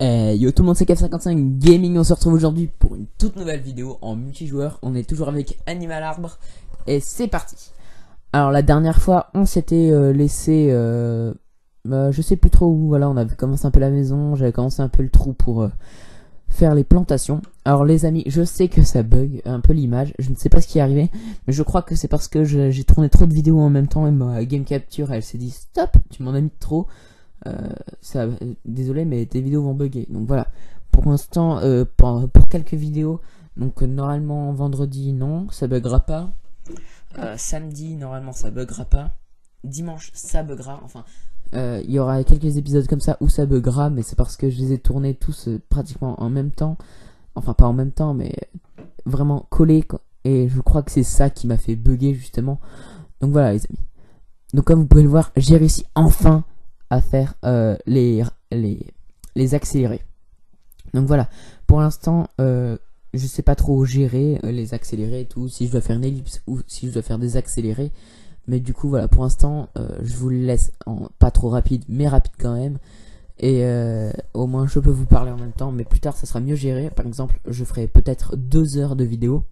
Yo tout le monde, c'est Kev55 Gaming. On se retrouve aujourd'hui pour une toute nouvelle vidéo en multijoueur. On est toujours avec Animal Arbre et c'est parti. Alors la dernière fois on s'était laissé je sais plus trop où. Voilà, on avait commencé un peu la maison, j'avais commencé un peu le trou pour faire les plantations. Alors les amis, je sais que ça bug un peu l'image, je ne sais pas ce qui est arrivé, mais je crois que c'est parce que j'ai tourné trop de vidéos en même temps et ma game capture elle s'est dit stop, tu m'en as mis trop. Désolé mais tes vidéos vont bugger. Donc voilà, pour l'instant pour quelques vidéos, donc normalement vendredi non ça buggera pas, samedi normalement ça buggera pas, dimanche ça buggera, enfin il y aura quelques épisodes comme ça où ça buggera, mais c'est parce que je les ai tournés tous pratiquement en même temps, enfin pas en même temps mais vraiment collés quoi. Et je crois que c'est ça qui m'a fait bugger justement. Donc voilà les amis, donc comme vous pouvez le voir, j'ai réussi enfin à faire les accélérés. Donc voilà, pour l'instant je sais pas trop gérer les accélérés et tout, si je dois faire une ellipse ou si je dois faire des accélérés. Mais du coup voilà, pour l'instant je vous le laisse en pas trop rapide mais rapide quand même. Et au moins je peux vous parler en même temps, mais plus tard ça sera mieux géré. Par exemple je ferai peut-être 2 heures de vidéo.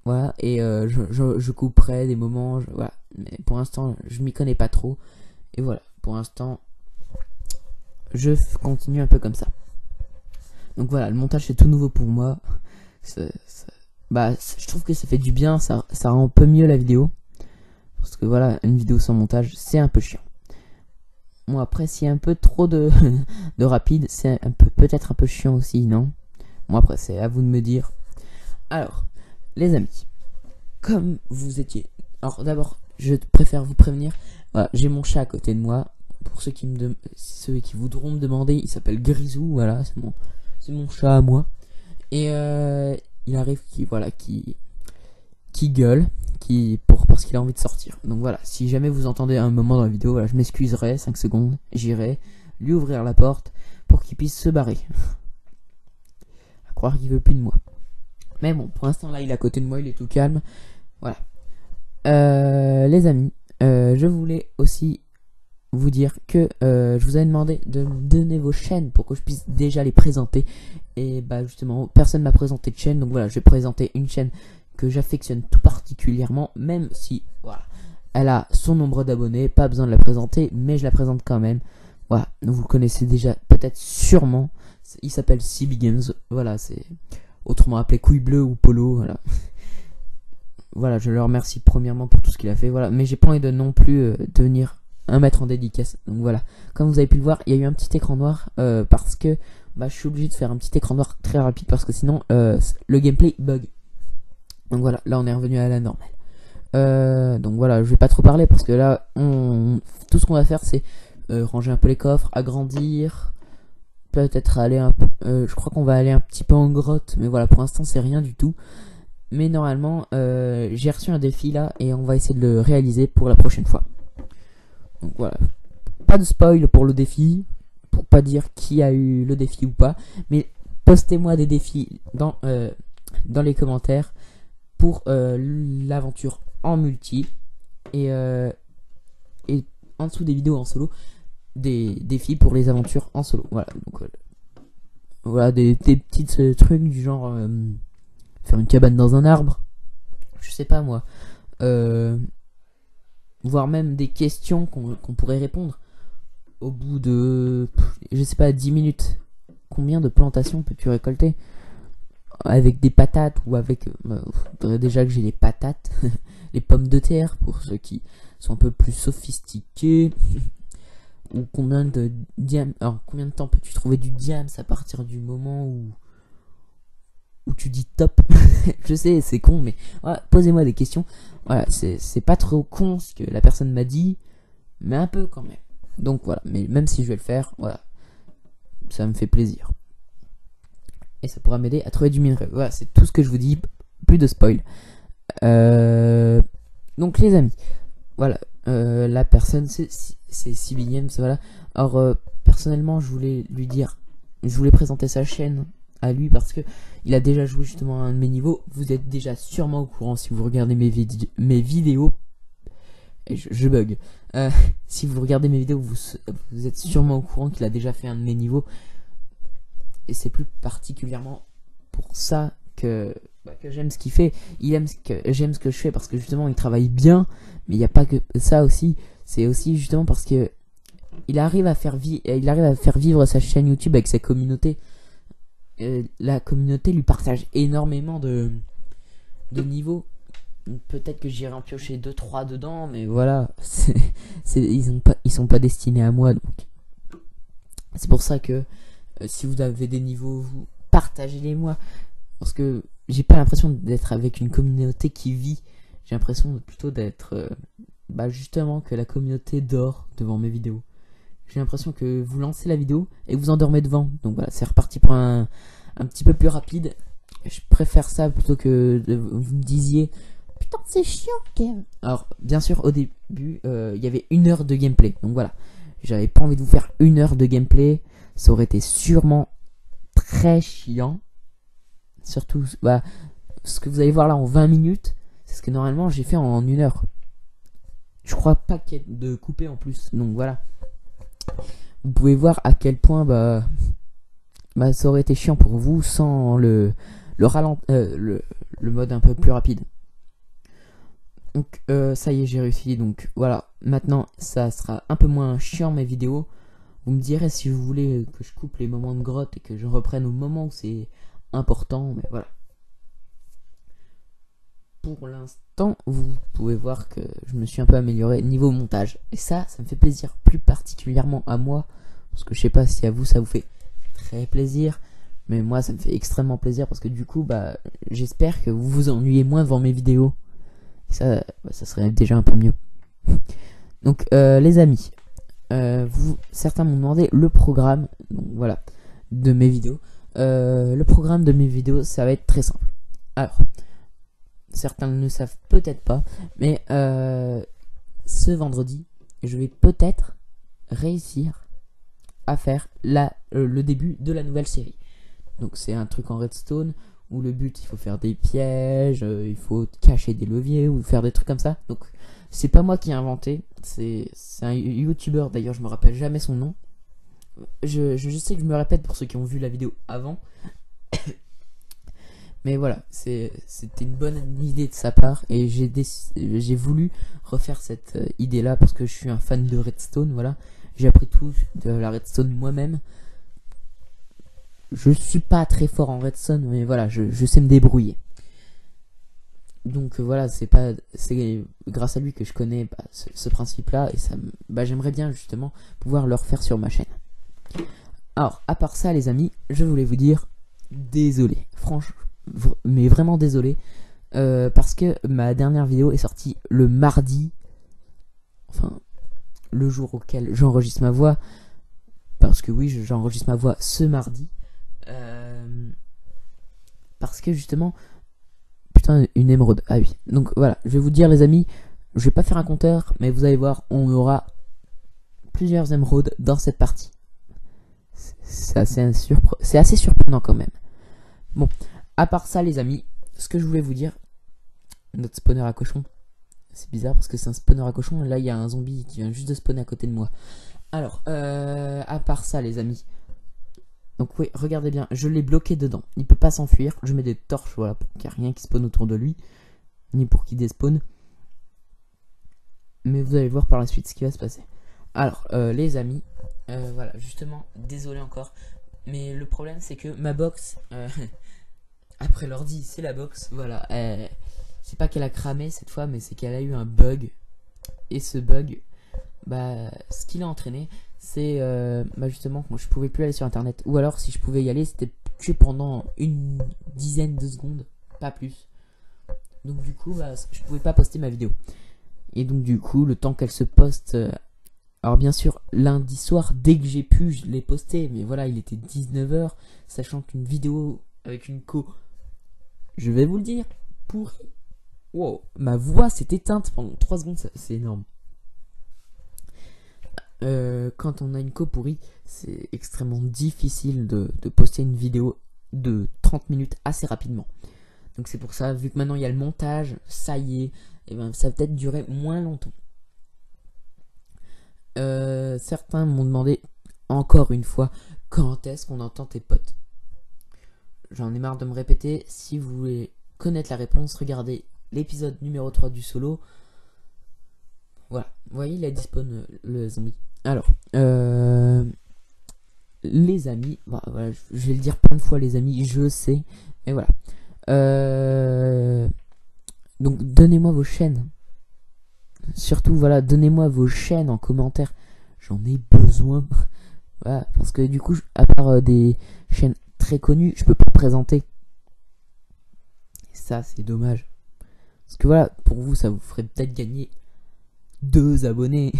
Voilà, et je couperai des moments, voilà. Mais pour l'instant je m'y connais pas trop. Et voilà, pour l'instant, je continue un peu comme ça. Donc voilà, le montage c'est tout nouveau pour moi. Je trouve que ça fait du bien, ça rend un peu mieux la vidéo. Parce que voilà, une vidéo sans montage, c'est un peu chiant. Bon après, s'il y a un peu trop de rapide, c'est peut-être un peu chiant aussi, non? Bon après, c'est à vous de me dire. Alors, les amis, comme vous étiez... Alors d'abord, je préfère vous prévenir. Voilà, j'ai mon chat à côté de moi. Pour ceux qui voudront me demander, il s'appelle Grisou. Voilà, c'est mon chat à moi. Et il arrive qui gueule, parce qu'il a envie de sortir. Donc voilà, si jamais vous entendez un moment dans la vidéo, voilà, je m'excuserai 5 secondes, j'irai lui ouvrir la porte pour qu'il puisse se barrer. À croire qu'il veut plus de moi. Mais bon, pour l'instant là, il est à côté de moi, il est tout calme. Voilà. Les amis, je voulais aussi vous dire que je vous avais demandé de me donner vos chaînes pour que je puisse déjà les présenter. Et bah justement, personne m'a présenté de chaîne, donc voilà, je vais présenter une chaîne que j'affectionne tout particulièrement, même si voilà, elle a son nombre d'abonnés, pas besoin de la présenter, mais je la présente quand même. Voilà, vous le connaissez déjà peut-être sûrement, il s'appelle CB Games, voilà, c'est autrement appelé Couille Bleue ou Polo, voilà. Voilà, je le remercie premièrement pour tout ce qu'il a fait, voilà, mais j'ai pas envie de non plus devenir un maître en dédicace. Donc voilà, comme vous avez pu le voir, il y a eu un petit écran noir parce que je suis obligé de faire un petit écran noir très rapide parce que sinon le gameplay bug. Donc voilà, là on est revenu à la normale. Donc voilà, je vais pas trop parler parce que là tout ce qu'on va faire c'est ranger un peu les coffres, agrandir, peut-être aller un peu, je crois qu'on va aller un petit peu en grotte, mais voilà, pour l'instant c'est rien du tout. Mais normalement j'ai reçu un défi là et on va essayer de le réaliser pour la prochaine fois. Donc voilà, pas de spoil pour le défi, pour pas dire qui a eu le défi ou pas, mais postez-moi des défis dans les commentaires pour l'aventure en multi, et en dessous des vidéos en solo, des défis pour les aventures en solo. Voilà, donc voilà des petits trucs du genre faire une cabane dans un arbre, je sais pas moi, voire même des questions qu'on pourrait répondre au bout de, je sais pas, 10 minutes. Combien de plantations peux-tu récolter avec des patates ou avec... faudrait déjà que j'ai les patates, les pommes de terre pour ceux qui sont un peu plus sophistiqués. Ou combien de diams... Alors combien de temps peux-tu trouver du diams à partir du moment où tu dis top. Je sais, c'est con, mais voilà, posez-moi des questions. Voilà, c'est pas trop con ce que la personne m'a dit, mais un peu quand même. Donc voilà, mais même si je vais le faire, voilà, ça me fait plaisir. Et ça pourra m'aider à trouver du minerai. Voilà, c'est tout ce que je vous dis, plus de spoil. Donc les amis, voilà, la personne c'est CB Games, voilà. Alors personnellement, je voulais lui dire, je voulais présenter sa chaîne à lui parce que il a déjà joué justement à un de mes niveaux. Vous êtes déjà sûrement au courant si vous regardez mes vidéos. et je bug. Si vous regardez mes vidéos, vous êtes sûrement au courant qu'il a déjà fait un de mes niveaux. Et c'est plus particulièrement pour ça que j'aime ce qu'il fait. J'aime ce que je fais parce que justement il travaille bien. Mais il n'y a pas que ça aussi. C'est aussi justement parce que il arrive à faire vivre sa chaîne YouTube avec sa communauté. La communauté lui partage énormément de niveaux. Peut-être que j'irai en piocher 2-3 dedans, mais voilà, ils sont pas destinés à moi, donc c'est pour ça que si vous avez des niveaux, vous partagez-les moi, parce que j'ai pas l'impression d'être avec une communauté qui vit. J'ai l'impression plutôt d'être justement que la communauté dort devant mes vidéos. J'ai l'impression que vous lancez la vidéo et vous endormez devant. Donc voilà, c'est reparti pour un petit peu plus rapide. Je préfère ça plutôt que vous me disiez putain c'est chiant Kev. Alors bien sûr au début il y avait 1 heure de gameplay. Donc voilà, j'avais pas envie de vous faire 1 heure de gameplay. Ça aurait été sûrement très chiant. Surtout ce que vous allez voir là en 20 minutes, c'est ce que normalement j'ai fait en 1 heure. Je crois pas qu'il y ait de coupé en plus. Donc voilà. Vous pouvez voir à quel point ça aurait été chiant pour vous sans le mode un peu plus rapide. Donc ça y est, j'ai réussi. Donc voilà, maintenant ça sera un peu moins chiant mes vidéos. Vous me direz si vous voulez que je coupe les moments de grotte et que je reprenne au moment où c'est important, mais voilà. Pour l'instant, vous pouvez voir que je me suis un peu amélioré niveau montage. Et ça me fait plaisir, plus particulièrement à moi. Parce que je sais pas si à vous ça vous fait très plaisir. Mais moi ça me fait extrêmement plaisir parce que du coup, j'espère que vous vous ennuyez moins devant mes vidéos. Et ça serait déjà un peu mieux. Donc les amis, certains m'ont demandé le programme. Donc voilà, de mes vidéos. Le programme de mes vidéos, ça va être très simple. Alors, certains ne le savent peut-être pas, mais ce vendredi, je vais peut-être réussir à faire le début de la nouvelle série. Donc c'est un truc en redstone où le but, il faut faire des pièges, il faut cacher des leviers ou faire des trucs comme ça. Donc c'est pas moi qui ai inventé, c'est un youtubeur, d'ailleurs je me rappelle jamais son nom. Je sais que je me répète pour ceux qui ont vu la vidéo avant. Mais voilà, c'était une bonne idée de sa part et j'ai voulu refaire cette idée là parce que je suis un fan de redstone. Voilà, j'ai appris tout de la redstone moi-même. Je suis pas très fort en redstone, mais voilà, je sais me débrouiller. Donc voilà, c'est grâce à lui que je connais ce principe là et ça j'aimerais bien justement pouvoir le refaire sur ma chaîne. Alors à part ça les amis, je voulais vous dire désolé, franchement, mais vraiment désolé, parce que ma dernière vidéo est sortie le mardi, enfin le jour auquel j'enregistre ma voix, parce que oui, j'enregistre ma voix ce mardi, parce que justement, putain, une émeraude, ah oui, donc voilà, je vais vous dire les amis, je vais pas faire un compteur, mais vous allez voir, on aura plusieurs émeraudes dans cette partie. C'est assez surprenant quand même. Bon, à part ça les amis, ce que je voulais vous dire, notre spawner à cochon, c'est bizarre parce que c'est un spawner à cochon et là il y a un zombie qui vient juste de spawner à côté de moi. Alors, à part ça les amis, donc oui, regardez bien, je l'ai bloqué dedans, il peut pas s'enfuir, je mets des torches, voilà, pour qu'il n'y ait rien qui spawn autour de lui, ni pour qu'il despawn. Mais vous allez voir par la suite ce qui va se passer. Alors, les amis, voilà, justement, désolé encore, mais le problème c'est que ma box, après l'ordi, c'est la box, voilà, c'est pas qu'elle a cramé cette fois, mais c'est qu'elle a eu un bug, et ce bug, ce qu'il a entraîné, c'est justement que je pouvais plus aller sur internet, ou alors si je pouvais y aller, c'était que pendant une dizaine de secondes, pas plus. Donc du coup, je pouvais pas poster ma vidéo. Et donc du coup, le temps qu'elle se poste, alors bien sûr, lundi soir, dès que j'ai pu, je l'ai posté, mais voilà, il était 19 h, sachant qu'une vidéo avec une je vais vous le dire, pourri. Wow, ma voix s'est éteinte pendant 3 secondes, c'est énorme. Quand on a une pourrie, c'est extrêmement difficile de poster une vidéo de 30 minutes assez rapidement. Donc c'est pour ça, vu que maintenant il y a le montage, ça y est, et ça va peut-être durer moins longtemps. Certains m'ont demandé encore une fois quand est-ce qu'on entend tes potes. J'en ai marre de me répéter. Si vous voulez connaître la réponse, regardez l'épisode numéro 3 du solo. Voilà, vous voyez, il est dispo le zombie. Alors, les amis, voilà, je vais le dire plein de fois les amis, je sais, mais voilà. Donc donnez-moi vos chaînes. Surtout, voilà, donnez-moi vos chaînes en commentaire. J'en ai besoin. Voilà, parce que du coup, à part des chaînes très connues, je peux pas présenter. Et ça, c'est dommage. Parce que voilà, pour vous, ça vous ferait peut-être gagner 2 abonnés.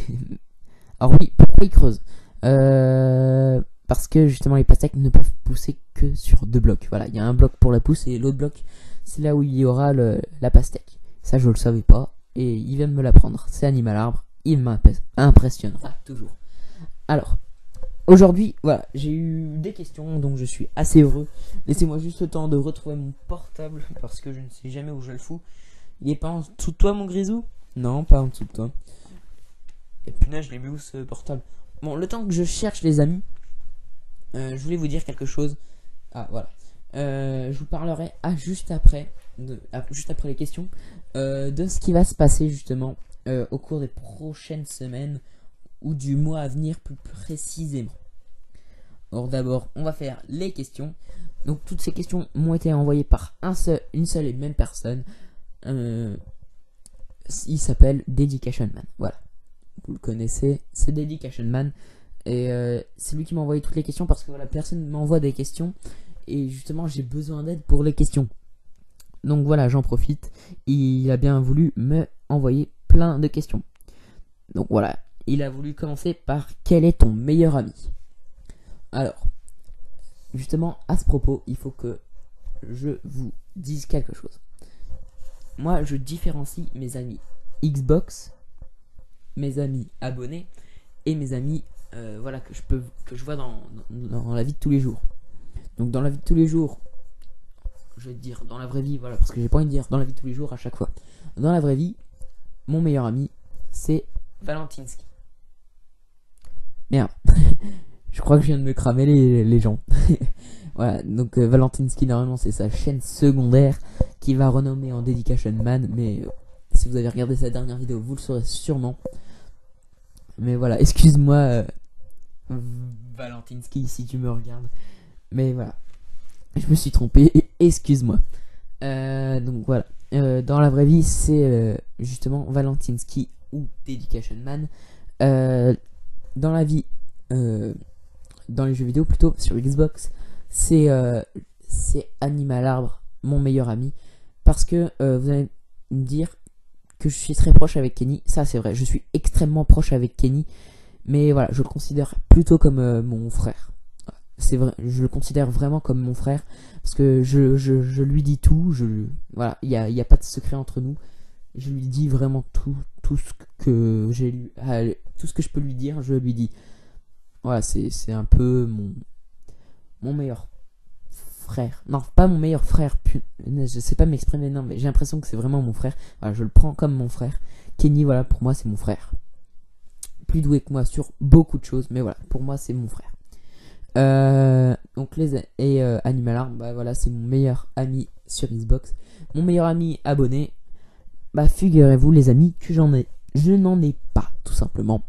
Alors oui, pourquoi ils creusent Parce que justement, les pastèques ne peuvent pousser que sur 2 blocs. Voilà, il y a un bloc pour la pousse et l'autre bloc, c'est là où il y aura la pastèque. Ça, je le savais pas. Et il vient de me l'apprendre. C'est Animal Arbre. Il m'impressionnera toujours. Alors, aujourd'hui, voilà, j'ai eu des questions, donc je suis assez heureux. Laissez-moi juste le temps de retrouver mon portable, parce que je ne sais jamais où je le fous. Il est pas en dessous de toi, mon grisou? Non, pas en dessous de toi. Et punaise, je l'ai mis où ce portable? Bon, le temps que je cherche, les amis, je voulais vous dire quelque chose. Ah, voilà. Je vous parlerai juste après les questions, de ce qui va se passer justement au cours des prochaines semaines ou du mois à venir plus précisément. Or d'abord, on va faire les questions. Donc toutes ces questions m'ont été envoyées par une seule et même personne. Il s'appelle Dedication Man. Voilà. Vous le connaissez, c'est Dedication Man. Et c'est lui qui m'a envoyé toutes les questions parce que voilà, personne m'envoie des questions. Et justement, j'ai besoin d'aide pour les questions. Donc voilà, j'en profite. Il a bien voulu me envoyer plein de questions. Donc voilà, il a voulu commencer par quel est ton meilleur ami? Alors, justement, à ce propos, il faut que je vous dise quelque chose. Moi, je différencie mes amis Xbox, mes amis abonnés et mes amis voilà, que je vois dans la vie de tous les jours. Donc dans la vie de tous les jours, je vais te dire dans la vraie vie, voilà, parce que j'ai pas envie de dire dans la vie de tous les jours à chaque fois. Dans la vraie vie, mon meilleur ami, c'est Valentinski. Merde, je crois que je viens de me cramer les gens. Voilà, donc Valentinski, normalement, c'est sa chaîne secondaire qui va renommer en Dedication Man, mais si vous avez regardé sa dernière vidéo, vous le saurez sûrement. Mais voilà, excuse-moi, Valentinski, si tu me regardes. Mais voilà, je me suis trompé, excuse-moi. Donc voilà, dans la vraie vie, c'est justement Valentinski ou Dedication Man. Dans la vie, dans les jeux vidéo plutôt, sur Xbox, c'est Animal Arbre, mon meilleur ami. Parce que vous allez me dire que je suis très proche avec Kenny. Ça, c'est vrai, je suis extrêmement proche avec Kenny. Mais voilà, je le considère plutôt comme mon frère. C'est vrai, je le considère vraiment comme mon frère. Parce que je lui dis tout. Voilà, il n'y a pas de secret entre nous. Je lui dis vraiment tout ce que tout ce que je peux lui dire, je lui dis. Voilà, c'est un peu mon meilleur frère. Non, pas mon meilleur frère. Je sais pas m'exprimer, non, mais j'ai l'impression que c'est vraiment mon frère. Voilà, je le prends comme mon frère. Kenny, voilà, pour moi, c'est mon frère. Plus doué que moi sur beaucoup de choses, mais voilà, pour moi, c'est mon frère. Donc Animal Arm, bah voilà, c'est mon meilleur ami sur Xbox. Mon meilleur ami abonné, bah figurez-vous les amis que je n'en ai pas, tout simplement.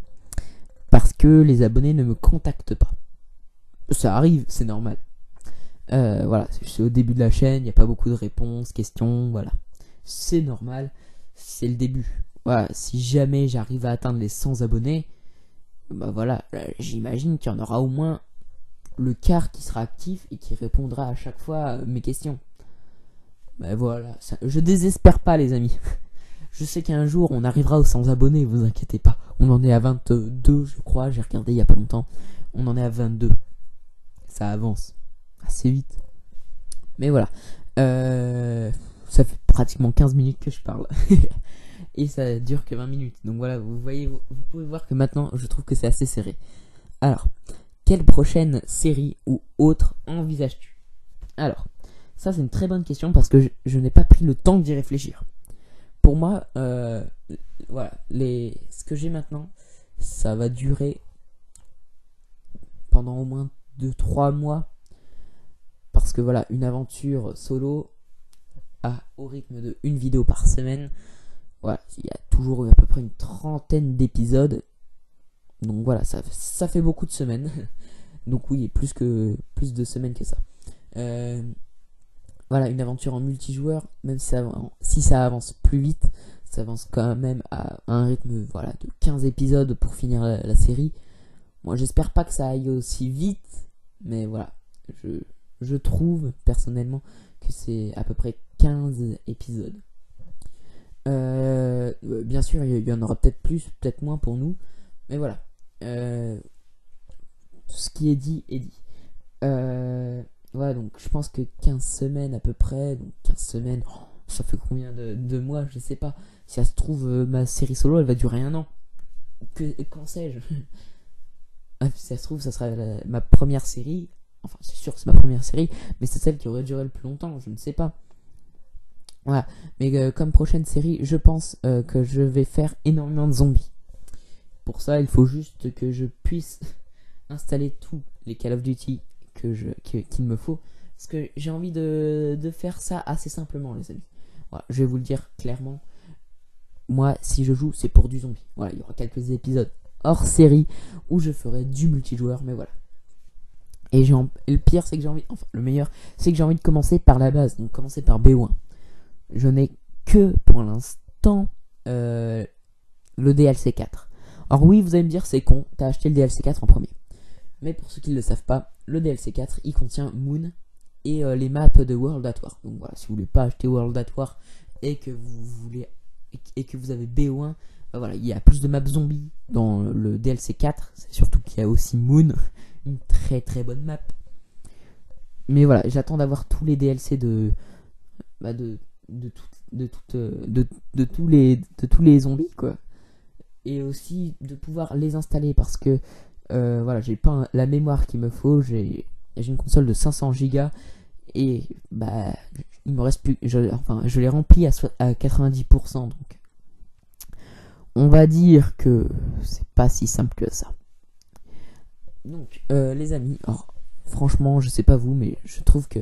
Parce que les abonnés ne me contactent pas. Ça arrive, c'est normal. Voilà, c'est au début de la chaîne, il n'y a pas beaucoup de réponses, questions, voilà. C'est normal, c'est le début. Voilà, si jamais j'arrive à atteindre les 100 abonnés, bah voilà, j'imagine qu'il y en aura au moins le quart qui sera actif et qui répondra à chaque fois à mes questions. Bah voilà, je désespère pas les amis. Je sais qu'un jour on arrivera aux 100 abonnés, vous inquiétez pas. On en est à 22 je crois, j'ai regardé il y a pas longtemps. On en est à 22. Ça avance assez vite. Mais voilà. Ça fait pratiquement 15 minutes que je parle. Et ça dure que 20 minutes. Donc voilà, vous pouvez voir que maintenant je trouve que c'est assez serré. Alors, quelle prochaine série ou autre envisages-tu? Alors, ça c'est une très bonne question parce que je n'ai pas pris le temps d'y réfléchir. Pour moi, voilà, ce que j'ai maintenant, ça va durer pendant au moins 2-3 mois. Parce que voilà, une aventure solo au rythme de une vidéo par semaine. Voilà, il y a toujours à peu près une trentaine d'épisodes. Donc voilà, ça fait beaucoup de semaines. Donc oui, plus de semaines que ça. Voilà, une aventure en multijoueur, même si ça avance plus vite, ça avance quand même à un rythme voilà, de 15 épisodes pour finir la série. Moi, j'espère pas que ça aille aussi vite, mais voilà, je trouve personnellement que c'est à peu près 15 épisodes. Bien sûr, il y en aura peut-être plus, peut-être moins pour nous, mais voilà. Ce qui est dit est dit. Voilà, donc je pense que 15 semaines à peu près. Donc 15 semaines, ça fait combien de mois? Je sais pas. Si ça se trouve, ma série solo, elle va durer un an. Quand sais-je? Si ça se trouve, ça sera ma première série. Enfin, c'est sûr que c'est ma première série, mais c'est celle qui aurait duré le plus longtemps. Je ne sais pas. Voilà. Mais comme prochaine série, je pense que je vais faire énormément de zombies. Pour ça, il faut juste que je puisse installer tous les Call of Duty qu'il me faut. Parce que j'ai envie de faire ça assez simplement, les amis. Voilà, je vais vous le dire clairement. Moi, si je joue, c'est pour du zombie. Voilà, il y aura quelques épisodes hors série où je ferai du multijoueur, mais voilà. Et le pire, c'est que le meilleur, c'est que j'ai envie de commencer par la base. Donc, commencer par BO1. Je n'ai que, pour l'instant, le DLC 4. Alors oui, vous allez me dire, c'est con, t'as acheté le DLC 4 en premier. Mais pour ceux qui ne le savent pas, le DLC 4, il contient Moon et les maps de World at War. Donc voilà, si vous voulez pas acheter World at War et que vous avez BO1, bah voilà, il y a plus de maps zombies dans le DLC 4. C'est surtout qu'il y a aussi Moon, une très très bonne map. Mais voilà, j'attends d'avoir tous les DLC de tous les zombies, quoi. Et aussi de pouvoir les installer parce que voilà, j'ai pas la mémoire qu'il me faut. J'ai une console de 500 Go et bah il me reste plus. Je l'ai rempli à 90%, donc on va dire que c'est pas si simple que ça. Donc les amis, alors, franchement, je sais pas vous, mais je trouve que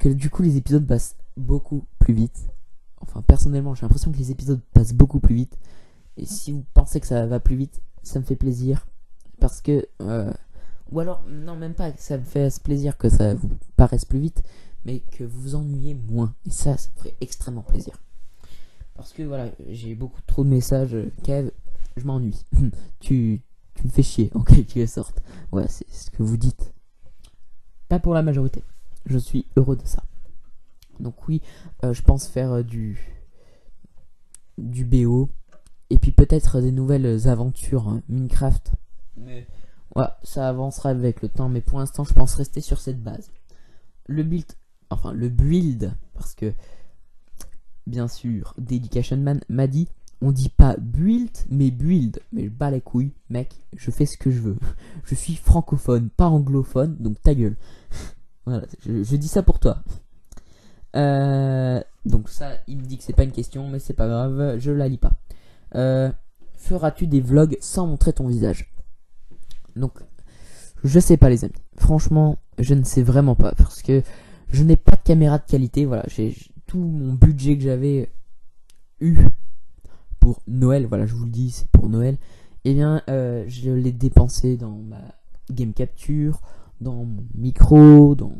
du coup les épisodes passent beaucoup plus vite. Enfin, personnellement, j'ai l'impression que les épisodes passent beaucoup plus vite. Et si vous pensez que ça va plus vite, ça me fait plaisir. Parce que... ou alors, non, même pas que ça me fait plaisir que ça vous paraisse plus vite, mais que vous vous ennuyez moins. Et ça me ferait extrêmement plaisir. Parce que voilà, j'ai beaucoup trop de messages. Kev, je m'ennuie. tu me fais chier, en quelque sorte. Ouais, c'est ce que vous dites. Pas pour la majorité. Je suis heureux de ça. Donc oui, je pense faire du BO. Et puis peut-être des nouvelles aventures, hein, Minecraft. Mais ouais, ça avancera avec le temps. Mais pour l'instant, je pense rester sur cette base. Le build, parce que bien sûr, Dedication Man m'a dit, on dit pas build, mais build. Mais je bats les couilles, mec, je fais ce que je veux. Je suis francophone, pas anglophone, donc ta gueule. Voilà, je dis ça pour toi. Donc ça, il me dit que c'est pas une question, mais c'est pas grave, je la lis pas. Feras-tu des vlogs sans montrer ton visage? Donc, je sais pas les amis. Franchement, je ne sais vraiment pas parce que je n'ai pas de caméra de qualité. Voilà, j'ai tout mon budget que j'avais eu pour Noël. Voilà, je vous le dis, c'est pour Noël. Eh bien, je l'ai dépensé dans ma game capture, dans mon micro, dans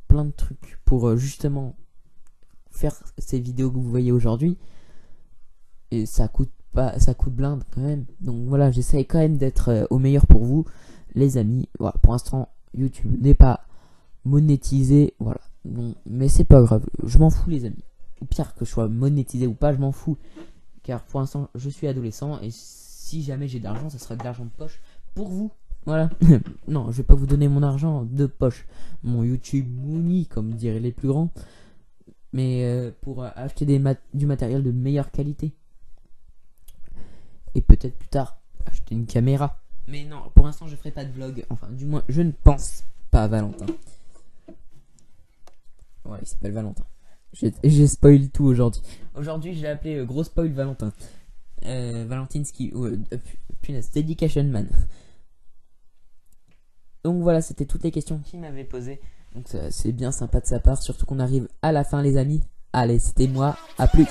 plein de trucs pour justement faire ces vidéos que vous voyez aujourd'hui. Et ça coûte blinde quand même. Donc voilà, j'essaye quand même d'être au meilleur pour vous, les amis. Voilà, pour l'instant, YouTube n'est pas monétisé. Voilà. Non, mais c'est pas grave. Je m'en fous, les amis. Ou pire, que je sois monétisé ou pas, je m'en fous. Car pour l'instant, je suis adolescent. Et si jamais j'ai de l'argent, ça sera de l'argent de poche pour vous. Voilà. Non, je vais pas vous donner mon argent de poche. Mon YouTube Money, comme diraient les plus grands. Mais pour acheter du matériel de meilleure qualité. Et peut-être plus tard acheter une caméra. Mais non, pour l'instant je ferai pas de vlog. Enfin, du moins, je ne pense pas à Valentin. Ouais, il s'appelle Valentin. J'ai spoil tout aujourd'hui. Aujourd'hui, je l'ai appelé Gros Spoil Valentin. Valentinsky, punaise, Dedication Man. Donc voilà, c'était toutes les questions qu'il m'avait posées. Donc c'est bien sympa de sa part, surtout qu'on arrive à la fin les amis. Allez, c'était moi, à plus.